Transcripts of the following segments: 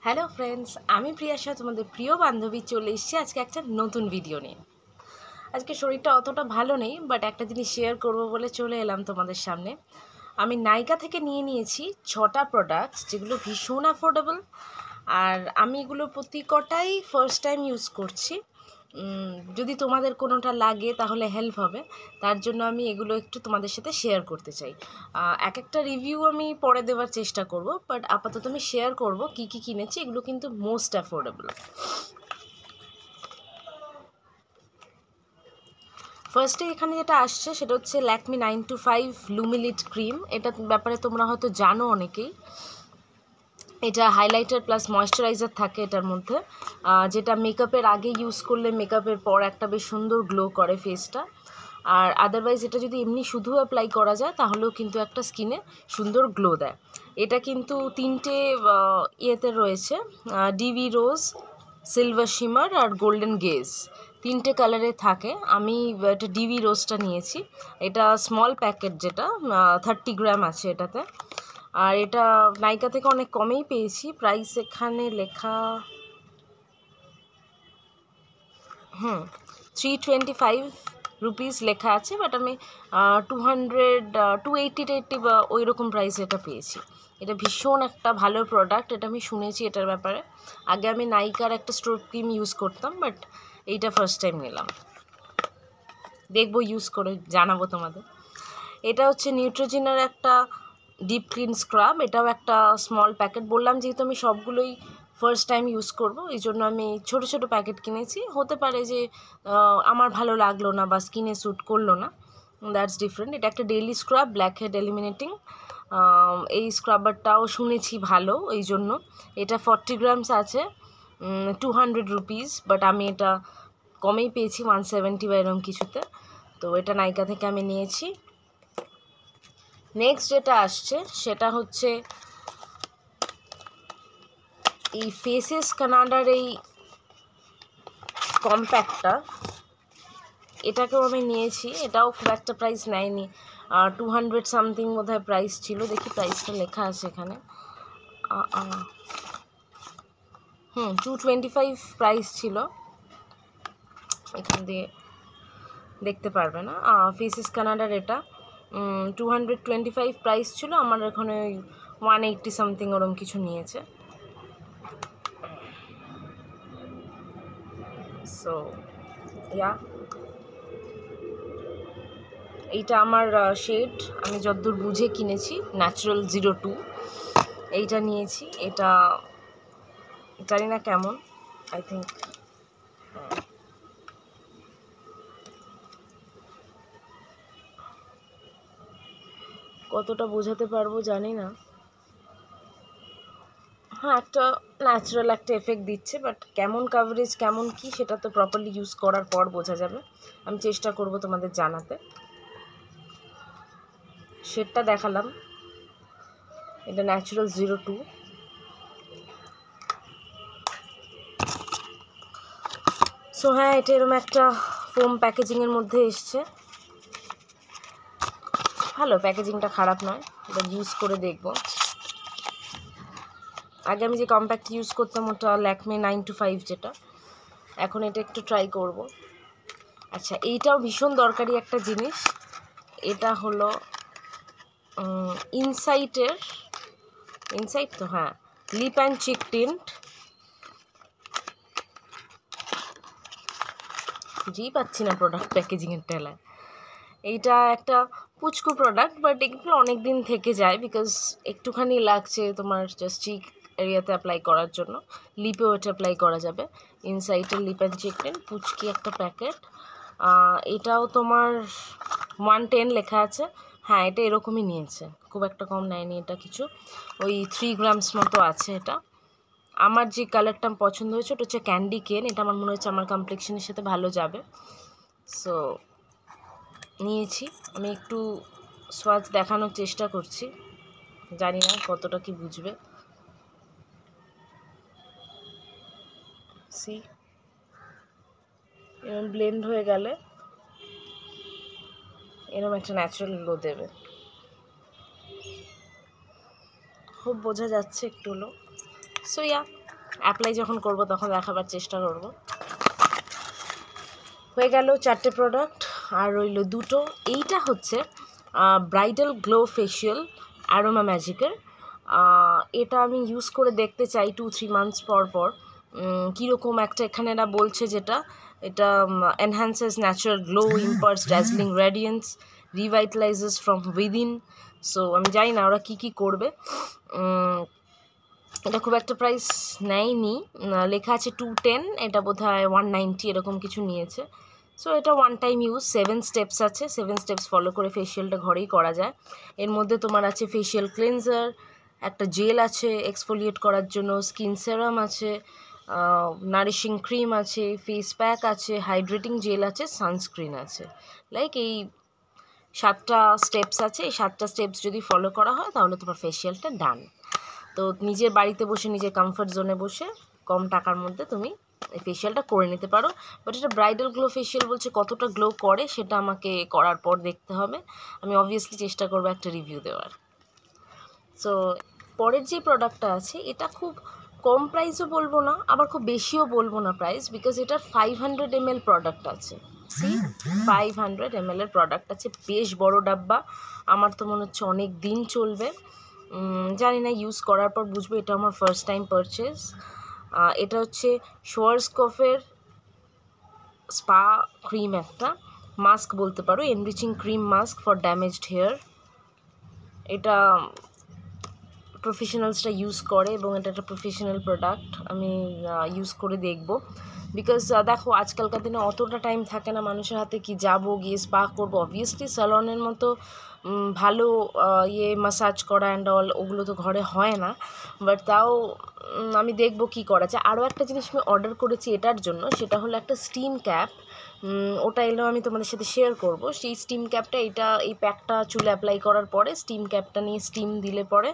Hello friends, আমি প্রিয়াশা, তোমাদের প্রিয় বান্ধবী চলে এসেছি আজকে একটা নতুন ভিডিও নিয়ে। আজকে শরীরটা অতটা ভালো নেই, বাট একটা জিনিস শেয়ার করব বলে চলে এলাম তোমাদের সামনে। আমি নাইকা থেকে নিয়েছি 6টা প্রোডাক্টস, যেগুলো ভীষণ অ্যাফোর্ডেবল। আর আমি এগুলো প্রতি কটাই ফার্স্ট টাইম ইউজ করছি। যদি তোমাদের কোনোটা লাগে তাহলে হেল্প হবে, তার জন্য আমি এগুলো একটু তোমাদের সাথে শেয়ার করতে চাই। এক একটা রিভিউ আমি পরে দেওয়ার চেষ্টা করব, বাট আপাতত আমি শেয়ার করব কী কী কিনেছি। এগুলো কিন্তু মোস্ট অ্যাফোর্ডেবল। ফার্স্টে এখানে যেটা আসছে সেটা হচ্ছে ল্যাকমি 925 লুমিলিট ক্রিম। এটার ব্যাপারে তোমরা হয়তো জানো অনেকেই। এটা হাইলাইটার প্লাস ময়েশ্চারাইজার থাকে এটার মধ্যে, যেটা মেকআপের আগে ইউজ করলে মেকআপের পর একটা বেশ সুন্দর গ্লো করে ফেসটা। আর আদারওয়াইজ এটা যদি এমনি শুধু অ্যাপ্লাই করা যায় তাহলেও কিন্তু একটা স্কিনে সুন্দর গ্লো দেয়। এটা কিন্তু 3টে ইয়েতে রয়েছে, ডিভি রোজ, সিলভার শিমার আর গোল্ডেন গেজ, 3টে কালারে থাকে। আমি এটা ডিভি রোজটা নিয়েছি। এটা স্মল প্যাকেট, যেটা 30 গ্রাম আছে এটাতে। আর এটা নাইকা থেকে অনেক কমেই পেয়েছি। প্রাইস এখানে লেখা 325 রুপিস লেখা আছে, বাট আমি 280 বা ওই রকম প্রাইসে এটা পেয়েছি। এটা ভীষণ একটা ভালো প্রোডাক্ট, এটা আমি শুনেছি এটার ব্যাপারে। আগে আমি নাইকার একটা স্টোর ক্রিম ইউজ করতাম, বাট এইটা ফার্স্ট টাইম নিলাম। দেখবো ইউজ করে জানাবো তোমাদের। এটা হচ্ছে নিউট্রোজেনের একটা ডিপ ক্লিন স্ক্রাব। এটাও একটা স্মল প্যাকেট। বললাম যেহেতু আমি সবগুলোই ফার্স্ট টাইম ইউজ করব, এই জন্য আমি ছোট ছোট প্যাকেট কিনেছি। হতে পারে যে আমার ভালো লাগলো না বা স্কিনে স্যুট করলো না, দ্যাটস ডিফারেন্ট। এটা একটা daily scrub, black head eliminating. এই স্ক্রাবারটাও শুনেছি ভালো, এই জন্য। এটা 40 গ্রামস আছে, 200 রুপিস, বাট আমি এটা কমেই পেয়েছি, 170 বা এরকম কিছুতে। তো এটা নাইকা থেকে আমি নিয়েছি। নেক্সট যেটা আসছে সেটা হচ্ছে এই ফেসেস কানাডার এই কম্প্যাক্টটা। এটাকেও আমি নিয়েছি। এটাও খুব একটা প্রাইস নেয়নি, 200 সামথিং বোধহয় প্রাইস ছিল। দেখি প্রাইসটা লেখা আছে এখানে। 225 প্রাইস ছিল, এখান দিয়ে দেখতে পারবে না। ফেসেস কানাডার এটা 225 প্রাইস ছিল, আমার এখানে 180 সামথিং ওরম কিছু নিয়েছে। সো এইটা আমার শেড, আমি যতদূর বুঝে কিনেছি, ন্যাচারাল 02 এইটা নিয়েছি। এটা জানি না কেমন, আই থিঙ্ক কতটা বোঝাতে পারবো জানি না। হ্যাঁ, একটা ন্যাচারাল একটা এফেক্ট দিচ্ছে, বাট কেমন কাভারেজ কেমন কি সেটা তো প্রপারলি ইউজ করার পর বোঝা যাবে। আমি চেষ্টা করব তোমাদের জানাতে। শেডটা দেখালাম, এটা ন্যাচারাল 02। সো হ্যাঁ, এটা এরকম একটা ফোম প্যাকেজিংয়ের মধ্যে এসছে। ভালো, প্যাকেজিংটা খারাপ নয়, এটা ইউজ করে দেখব। আগে আমি যে কম্প্যাক্ট ইউজ করতাম ওটা ল্যাকমি 925 যেটা, এখন এটা একটু ট্রাই করব। আচ্ছা, এইটাও ভীষণ দরকারি একটা জিনিস। এটা হলো ইনসাইট তো, হ্যাঁ, লিপ অ্যান্ড চিক টিন্ট। খুঁজেই পাচ্ছি না প্রোডাক্ট প্যাকেজিংয়ের টেলায়। এইটা একটা পুচকু প্রোডাক্ট, বাট এগুলো অনেক দিন থেকে যায়, বিকজ একটুখানি লাগছে তোমার জাস্ট চিক এরিয়াতে অ্যাপ্লাই করার জন্য। লিপেও এটা অ্যাপ্লাই করা যাবে। ইনসাইটের লিপ অ্যান্ড চিক টিন্ট, পুচকি একটা প্যাকেট। এটাও তোমার 110 লেখা আছে। হ্যাঁ, এটা এরকমই নিয়েছে, খুব একটা কম নেয়নি এটা কিছু, ওই 3 গ্রামস মতো আছে এটা। আমার যে কালারটা পছন্দ হয়েছে ওটা হচ্ছে ক্যান্ডি কেন। এটা আমার মনে হচ্ছে আমার কমপ্লেক্সনের সাথে ভালো যাবে, সো নিয়েছি। আমি একটু সোয়াচ দেখানোর চেষ্টা করছি, জানি না কতটা কি বুঝবে। সি এরকম ব্লেন্ড হয়ে গেলে এরকম একটা ন্যাচারাল গ্লো দেবে। খুব বোঝা যাচ্ছে একটু হলো। সো অ্যাপ্লাই যখন করব তখন দেখাবার চেষ্টা করব। হয়ে গেল 4টে প্রোডাক্ট, আর রইল 2টো। এইটা হচ্ছে ব্রাইডাল গ্লো ফেশিয়াল অ্যারোমা ম্যাজিকের। এটা আমি ইউজ করে দেখতে চাই 2-3 মান্থস পর পর কীরকম একটা, এখানে এরা বলছে যেটা এটা enhances natural glow, imparts dazzling radiance, revitalizes from within. So আমি জানি না ওরা কী কী করবে। এটা খুব একটা প্রাইস নেয়নি, লেখা আছে 210, এটা বোধহয় 190 এরকম কিছু নিয়েছে। সো এটা ওয়ান টাইম ইউজ, 7 স্টেপস আছে, 7 স্টেপস ফলো করে ফেশিয়ালটা ঘরেই করা যায়। এর মধ্যে তোমার আছে ফেশিয়াল ক্লিনজার, একটা জেল আছে এক্সফোলিয়েট করার জন্য, স্কিন সেরাম আছে, নারিশিং ক্রিম আছে, ফেস প্যাক আছে, হাইড্রেটিং জেল আছে, সানস্ক্রিন আছে। লাইক এই 7টা স্টেপস আছে। এই 7টা স্টেপস যদি ফলো করা হয় তাহলে তোমার ফেশিয়ালটা ডান। তো নিজের বাড়িতে বসে, নিজের কমফর্ট জোনে বসে কম টাকার মধ্যে তুমি এই ফেশিয়ালটা করে নিতে পারো। বাট এটা ব্রাইডাল গ্লো ফেশিয়াল বলছে, কতটা গ্লো করে সেটা আমাকে করার পর দেখতে হবে। আমি অবভিয়াসলি চেষ্টা করবো একটা রিভিউ দেওয়ার। সো পরের যে প্রোডাক্টটা আছে এটা খুব কম প্রাইসও বলবো না, আবার খুব বেশিও বলবো না প্রাইস, বিকজ এটার 500 ml প্রোডাক্ট আছে। 500 ml এর প্রোডাক্ট আছে, বেশ বড় ডাব্বা। আমার তো মনে হচ্ছে অনেক দিন চলবে, জানি না, ইউজ করার পর বুঝবো। এটা আমার ফার্স্ট টাইম পারচেজ। এটা হচ্ছে শোয়ারস্কফের স্পা ক্রিম, একটা মাস্ক বলতে পারো, enriching cream mask for damaged hair. এটা প্রফেশনালসরা ইউজ করে এবং এটা একটা প্রফেশনাল প্রোডাক্ট। আমি ইউজ করে দেখব, বিকজ দেখো আজকালকার দিনে অতটা টাইম থাকে না মানুষের হাতে, কি যাবো গিয়ে স্পা করবো। অবভিয়াসলি স্যালনের মতো ভালো মাসাজ করা অ্যান্ড অল ওগুলো তো ঘরে হয় না, বাট তাও আমি দেখব কি করা যায়। আরও একটা জিনিস আমি অর্ডার করেছি এটার জন্য, সেটা হলো একটা স্টিম ক্যাপ। ওটা এলেও আমি তোমাদের সাথে শেয়ার করব। সেই স্টিম ক্যাপটা, এই প্যাকটা চুলে অ্যাপ্লাই করার পরে স্টিম ক্যাপটা নিয়ে স্টিম দিলে পরে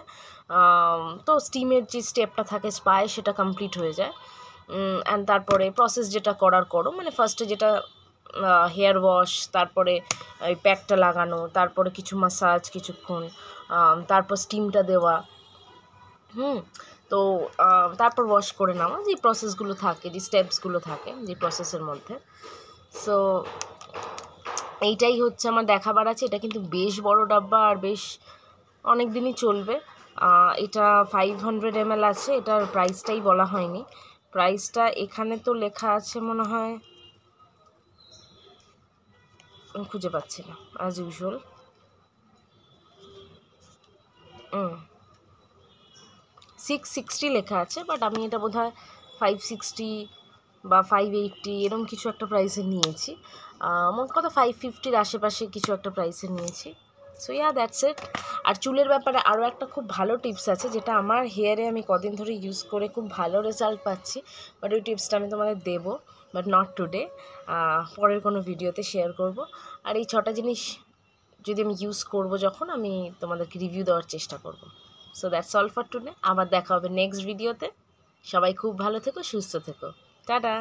তো স্টিমের যে স্টেপটা থাকে স্পায়ে সেটা কমপ্লিট হয়ে যায়। অ্যান্ড তারপরে প্রসেস যেটা করার করো, মানে ফার্স্টে যেটা হেয়ার ওয়াশ, তারপরে ওই প্যাকটা লাগানো, তারপরে কিছু মাসাজ কিছুক্ষণ, তারপর স্টিমটা দেওয়া, তো তারপর ওয়াশ করে নেওয়া, যে প্রসেসগুলো থাকে, যে স্টেপসগুলো থাকে যে প্রসেসের মধ্যে। সো এইটাই হচ্ছে আমার দেখাবার আছে। এটা কিন্তু বেশ বড় ডাব্বা আর বেশ অনেক দিনই চলবে। এটা 500 ml আছে। এটার প্রাইসটাই বলা হয়নি। প্রাইসটা এখানে তো লেখা আছে মনে হয়, আমি খুঁজে পাচ্ছি না অ্যাজ ইউজুয়াল। 660 লেখা আছে, বাট আমি এটা বোধহয় 560 বা 580 এরকম কিছু একটা প্রাইসে নিয়েছি। মোট কথা 550-র আশেপাশে কিছু একটা প্রাইসে নিয়েছি। So that's it. আর চুলের ব্যাপারে আরও একটা খুব ভালো টিপস আছে, যেটা আমার হেয়ারে আমি কদিন ধরে ইউজ করে খুব ভালো রেজাল্ট পাচ্ছি, বাট ওই টিপসটা আমি তোমাদের দেবো, বাট নট টুডে, পরের কোনো ভিডিওতে শেয়ার করব। আর এই 6টা জিনিস যদি আমি ইউজ করব যখন, আমি তোমাদেরকে রিভিউ দেওয়ার চেষ্টা করব। So that's all for today. আবার দেখা হবে নেক্সট ভিডিওতে। সবাই খুব ভালো থেকো, সুস্থ থেকো, টাটা।